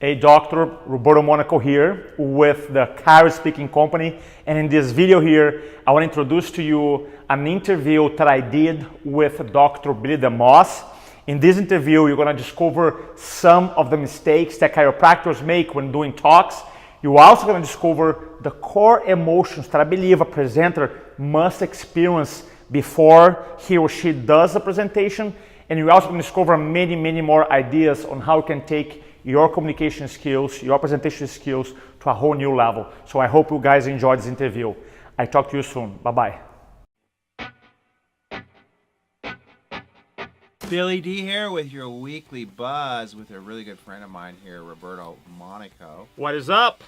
Hey, Dr. Roberto Monaco here with the Chiro Speaking Company. And in this video here, I want to introduce to you an interview that I did with Dr. DeMoss. In this interview, you're going to discover some of the mistakes that chiropractors make when doing talks. You're also going to discover the core emotions that I believe a presenter must experience before he or she does a presentation. And you're also going to discover many more ideas on how you can take your communication skills, your presentation skills to a whole new level. So I hope you guys enjoyed this interview. I talk to you soon. Bye-bye. Billy D here with your weekly buzz with a really good friend of mine here, Roberto Monaco. What is up?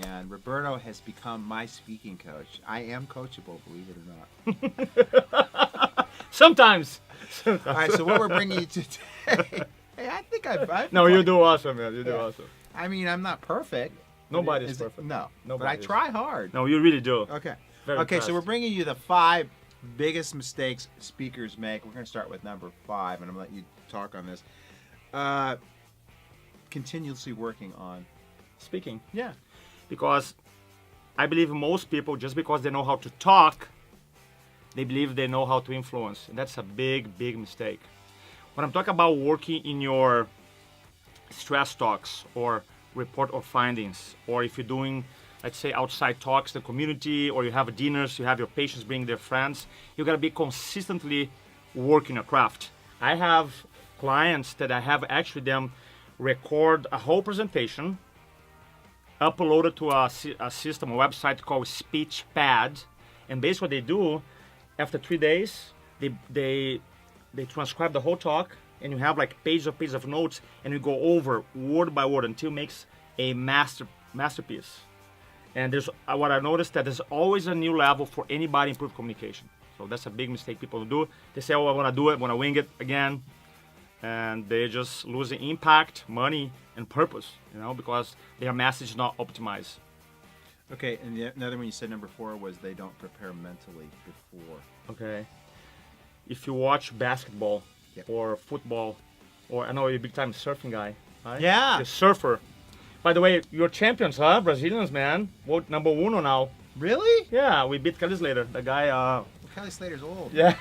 And Roberto has become my speaking coach. I am coachable, believe it or not. Sometimes. All right, so what we're bringing you today... Hey, I think I've No, you do awesome, man. You do awesome. I mean, I'm not perfect. Nobody's perfect. No, Nobody but I is. try hard. No, you really do. Okay. Very Okay, impressed. so we're bringing you the 5 biggest mistakes speakers make. We're going to start with number 5, and I'm going to let you talk on this. Continuously working on Speaking. Yeah. Because I believe most people, just because they know how to talk, they believe they know how to influence. And that's a big mistake. When I'm talking about working in your stress talks or report or findings, or if you're doing, let's say, outside talks in the community, or you have dinners, you have your patients bring their friends, you gotta be consistently working your craft. I have clients that I have actually them record a whole presentation, upload it to a system, a website called SpeechPad, and basically what they do, after 3 days, they transcribe the whole talk, and you have like pages of notes, and you go over word by word until it makes a masterpiece. And there's what I noticed that there's always a new level for anybody improve communication. So that's a big mistake people do. They say, "Oh, I want to do it, I want to wing it again," and they just losing impact, money, and purpose. Because their message is not optimized. Okay, and another one you said, number 4, was they don't prepare mentally before. Okay. If you watch basketball or football, or I know you're a big time surfing guy, right? Yeah. You're a surfer. By the way, you're champions, huh? Brazilians, man. World number 1 now. Really? Yeah, we beat Kelly Slater, the guy. Well, Kelly Slater's old. Yeah.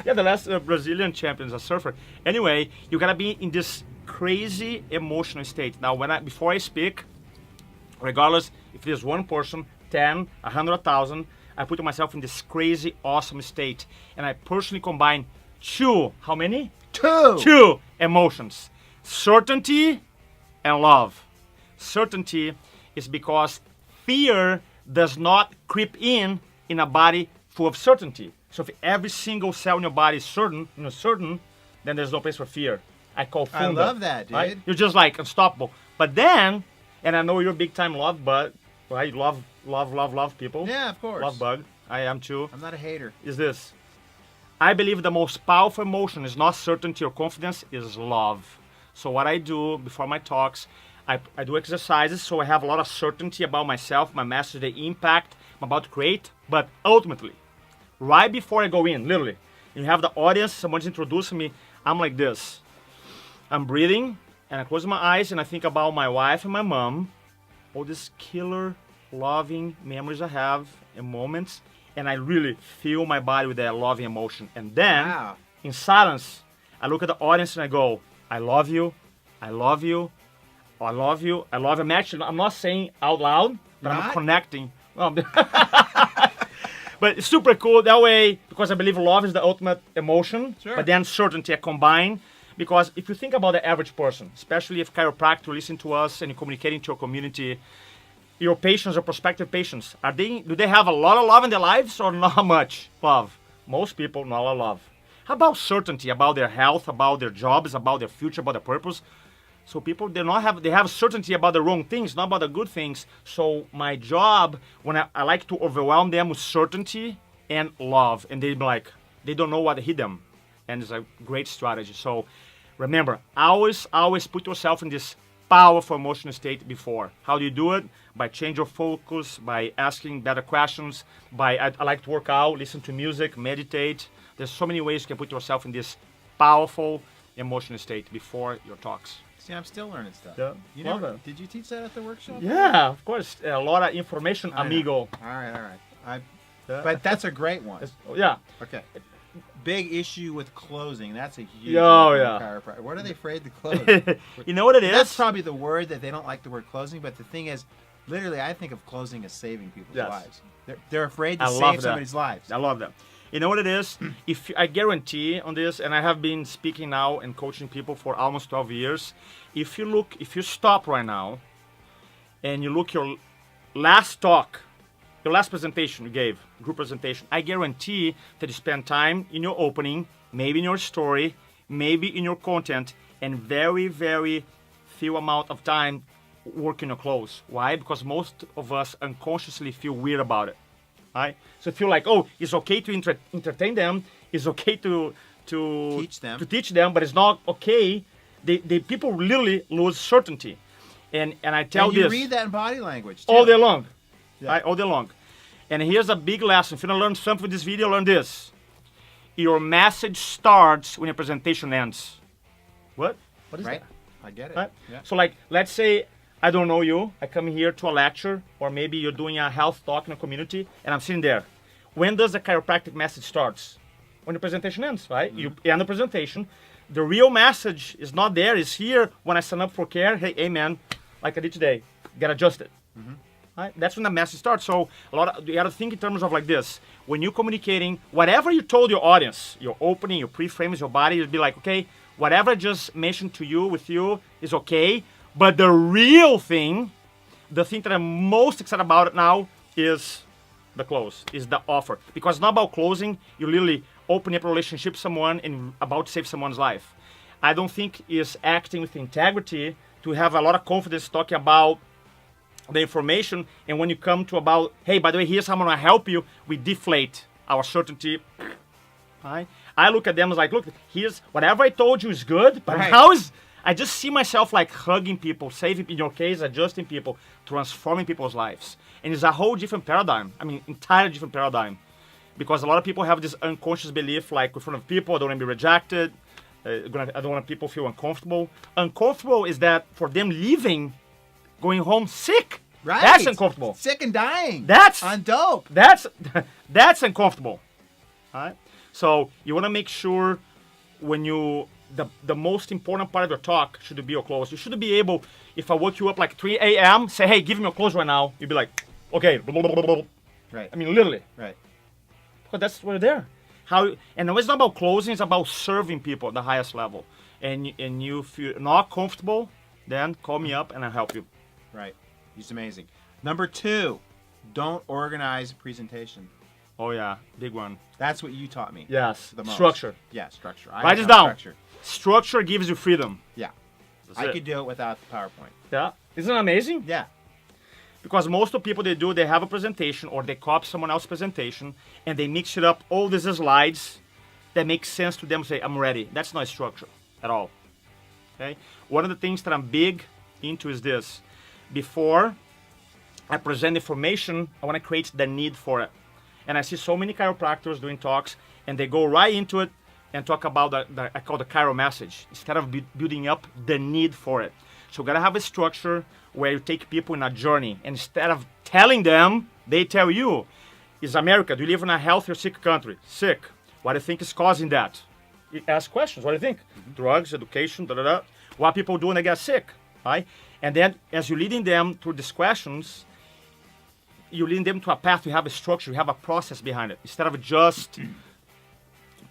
Yeah, the last Brazilian champion is a surfer. Anyway, you gotta be in this crazy emotional state. Now, before I speak, regardless if there's one person, 10, 100,000, I put myself in this crazy, awesome state. And I personally combine 2, how many? 2 emotions. Certainty and love. Certainty is because fear does not creep in a body full of certainty. So if every single cell in your body is certain, then there's no place for fear. I call funda. I love that, dude. Right? You're just like unstoppable. But then, and I know you're a big time love bug, right? Love people. Yeah, of course. Love bug. I am too. I'm not a hater. Is this. I believe the most powerful emotion is not certainty or confidence, is love. So what I do before my talks, I do exercises so I have a lot of certainty about myself, my message, the impact I'm about to create. But ultimately, right before I go in, literally, you have the audience, someone's introducing me, I'm like this. I'm breathing, and I close my eyes, and I think about my wife and my mom, all these killer, loving memories I have and moments, and I really feel my body with that loving emotion. And then, in silence, I look at the audience and I go, I love you, I love you, I love you, I love you. I'm not saying out loud, but I'm connecting. Well, but it's super cool that way, because I believe love is the ultimate emotion, but then certainty I combine. Because if you think about the average person, especially if chiropractors listen to us and you're communicating to your community, your patients or prospective patients, do they have a lot of love in their lives or not much love? Most people, not a lot of love. How about certainty about their health, about their jobs, about their future, about their purpose? So people, they have certainty about the wrong things, not about the good things. So my job, when I like to overwhelm them with certainty and love, and they be like, they don't know what hit them. And it's a great strategy. So remember, always put yourself in this powerful emotional state before. How do you do it? By change your focus, by asking better questions, I like to work out, listen to music, meditate. There's so many ways you can put yourself in this powerful emotional state before your talks. See, I'm still learning stuff. Yeah, You love know, it. did you teach that at the workshop? Yeah, of course. A lot of information, I know. amigo. All right. Yeah. But that's a great one. Yeah. Okay. Big issue with closing. That's a huge Oh, one for yeah. chiropractor. What are they afraid to close? You know what it That's is? probably the word that they don't like the word closing, but the thing is, literally, I think of closing as saving people's Yes. lives. They're afraid to I love save that. somebody's lives. I love that. You know what it is? If I guarantee on this, and I have been speaking now and coaching people for almost 12 years, if you stop right now and you look your last talk, your last presentation you gave, group presentation, I guarantee that you spend time in your opening, maybe in your story, maybe in your content, and very, very few amount of time working your close. Why? Because most of us unconsciously feel weird about it. Right? So feel like, oh, it's okay to entertain them, it's okay to teach them, but it's not okay. The people literally lose certainty. And I tell And you this read that in body language, too. all day long. Yeah. Right? All day long. And here's a big lesson. If you want to learn something from this video, learn this. Your message starts when your presentation ends. What? What is Right? that? I get it. Right? Yeah. So like, let's say I don't know you. I come here to a lecture, or maybe you're doing a health talk in a community, and I'm sitting there. When does the chiropractic message starts? When the presentation ends, right? You end the presentation. The real message is not there. It's here when I sign up for care. Hey man, like I did today, get adjusted. Right? That's when the message starts. So you got to think in terms of like this. When you're communicating, whatever you told your audience, your opening, your pre-frames, your body, you'd be like, okay, whatever I just mentioned to you with you is okay. But the real thing, the thing that I'm most excited about it now is the close, is the offer. Because it's not about closing, you literally open up a relationship with someone and about to save someone's life. I don't think it's acting with integrity to have a lot of confidence talking about the information, and when you come to about, hey, by the way, here's how I'm gonna help you, we deflate our certainty. Right? I look at them as like, look, here's whatever I told you is good, but Right. how is I just see myself like hugging people, saving, in your case, adjusting people, transforming people's lives. And it's a whole different paradigm. I mean, entirely different paradigm. Because a lot of people have this unconscious belief, like in front of people, I don't want to be rejected, I don't want people to feel uncomfortable. Uncomfortable is that for them leaving, going home sick. Right. That's uncomfortable. Sick and dying. That's on dope. That's uncomfortable. All right. So you want to make sure when you the most important part of your talk should be your close. You should be able, if I woke you up like 3 a.m., say, hey, give me your close right now. You'd be like, okay. Right. I mean, literally. Right. Because that's why you're there. And it's not about closing, it's about serving people at the highest level. And you feel not comfortable, then call me up and I'll help you. Right. He's amazing. Number 2, don't organize a presentation. Oh yeah, big one. That's what you taught me. Yes, The most. structure. Yeah, structure. Write this down. Structure. Structure gives you freedom. Yeah. That's I it. could do it without the PowerPoint. Yeah, isn't it amazing? Yeah. Because most of the people they have a presentation or they copy someone else's presentation and they mix it up, all these slides that make sense to them, say, I'm ready. That's not structure at all. Okay? One of the things that I'm big into is this. Before I present information, I want to create the need for it. And I see so many chiropractors doing talks and they go right into it and talk about I call the chiro message, instead of building up the need for it. So you gotta have a structure where you take people in a journey. And instead of telling them, they tell you, is America, do you live in a healthy or sick country? Sick. What do you think is causing that? You ask questions, what do you think? Drugs, education, da-da-da. What people do when they get sick, right? And then as you're leading them through these questions, you lead them to a path, you have a structure, you have a process behind it. Instead of just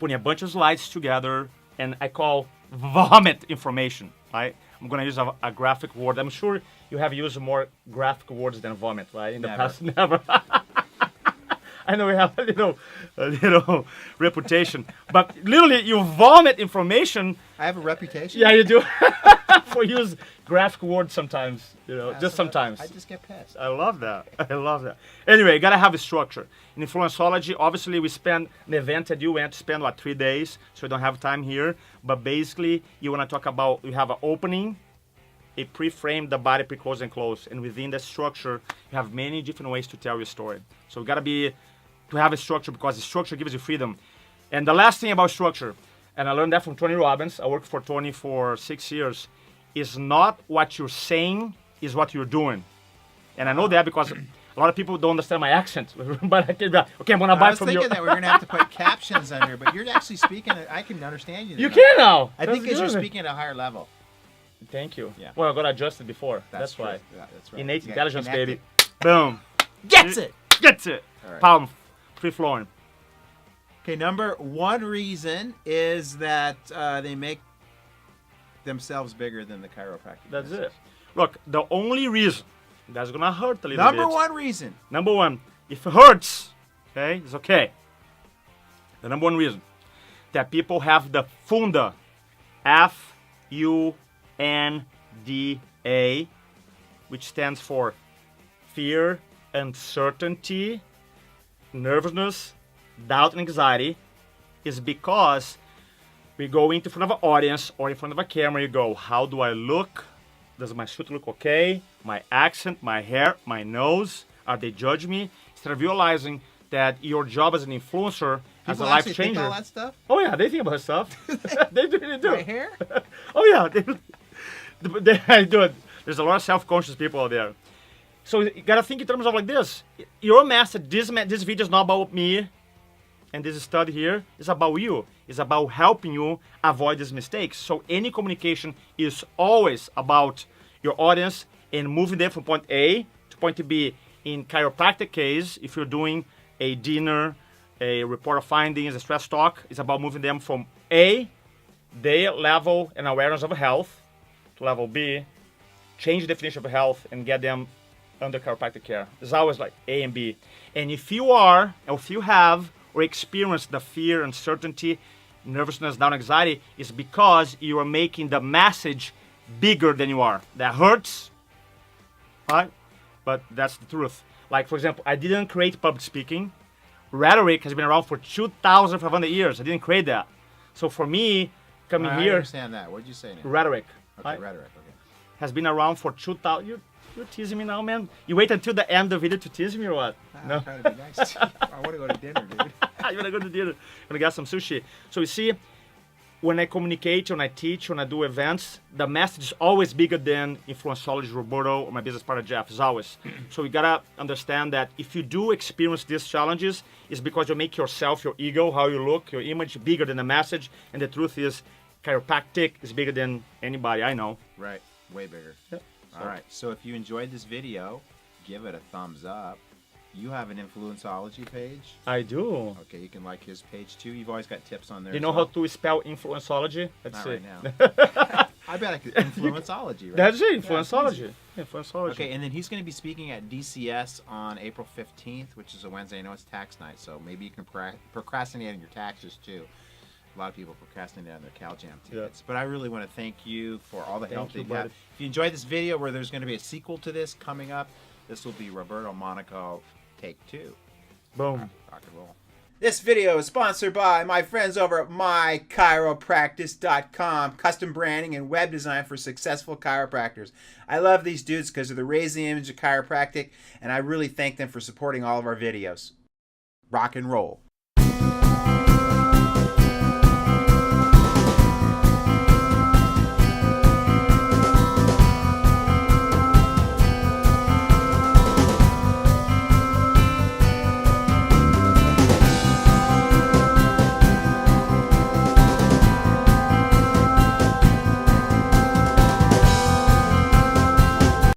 putting a bunch of slides together, and I call vomit information, right? I'm going to use a graphic word. I'm sure you have used more graphic words than vomit, right? In the past, never. I know we have a little reputation, but literally you vomit information. I have a reputation. Yeah, you do. For use graphic words sometimes, just sometimes. I just get pissed. I love that. I love that. Anyway, you gotta have a structure. In influencology, obviously we spend an event that you went to spend 3 days, so we don't have time here. But basically, you wanna talk about, you have an opening, a pre-frame, the body, pre-close and close. And within the structure, you have many different ways to tell your story. So you gotta to have a structure, because the structure gives you freedom. And the last thing about structure, and I learned that from Tony Robbins, I worked for Tony for 6 years, is not what you're saying, is what you're doing. And I know that because a lot of people don't understand my accent. But I can, okay, I'm going to buy I was from thinking you. that we're going to have to put captions on here, but you're actually speaking. I can understand you. You now. can now. I think That's because you're good. speaking at a higher level. Thank you. Yeah. Well, I got adjusted before. That's true. why. Yeah, that's right. Innate Yeah, intelligence, connected. baby. Boom. Gets it. Gets it. All right. Palm. Free flowing. Okay, number one reason is that they make themselves bigger than the chiropractic. That's nurses. it. Look, the only reason that's going to hurt a little Number bit. one reason. Number one, if it hurts, okay, it's okay. The number one reason that people have the funda, F-U-N-D-A, which stands for fear, uncertainty, nervousness, doubt, and anxiety, is because we go into front of an audience or in front of a camera, you go, how do I look? Does my suit look okay? My accent, my hair, my nose, are they judge me? Instead of realizing that your job as an influencer, as a People life actually think changer. all that stuff. Oh yeah, they think about stuff. They do. My hair. Oh yeah, they do it. There's a lot of self-conscious people out there. So you gotta think in terms of like this. Your message, this video is not about me, and this study here is about you. It's about helping you avoid these mistakes. So any communication is always about your audience and moving them from point A to point B. In chiropractic case, if you're doing a dinner, a report of findings, a stress talk, it's about moving them from A, their level and awareness of health, to level B, change the definition of health and get them under chiropractic care. It's always like A and B. And if you are, or if you have or experience the fear, uncertainty, nervousness, doubt, anxiety, is because you are making the message bigger than you are. That hurts, right? But that's the truth. Like, for example, I didn't create public speaking. Rhetoric has been around for 2,500 years. I didn't create that. So for me, coming I here, understand that. What did you say now? rhetoric, Okay, right, rhetoric. Okay. has been around for 2,000. You're teasing me now, man. You wait until the end of the video to tease me or what? I'm trying to be nice. I want to go to dinner, dude. You wanna go to dinner? You wanna get some sushi? So you see, when I communicate, when I teach, when I do events, the message is always bigger than influenceology, Roberto, or my business partner Jeff. It's always. So you gotta understand that if you do experience these challenges, it's because you make yourself, your ego, how you look, your image bigger than the message. And the truth is, chiropractic is bigger than anybody I know. Right. Way bigger. Yep. All right. So if you enjoyed this video, give it a thumbs up. You have an Influenceology page. I do. Okay, you can like his page too. You've always got tips on there. You as know well. how to spell influenceology? Let's Not see. right now. I bet I could. Influenceology, right? That's it, Yeah, influenceology. it's Influenceology. Okay, and then he's going to be speaking at DCS on April 15th, which is a Wednesday. I know it's tax night, so maybe you can procrastinate on your taxes too. A lot of people procrastinate on their CalJam tickets. But I really want to thank you for all the help that you, you have. buddy. If you enjoyed this video where there's going to be a sequel to this coming up, this will be Roberto Monaco Take 2. Boom. Rock and roll. This video is sponsored by my friends over at mychiropractic.com, custom branding and web design for successful chiropractors. I love these dudes because they're raising the image of chiropractic, and I really thank them for supporting all of our videos. Rock and roll.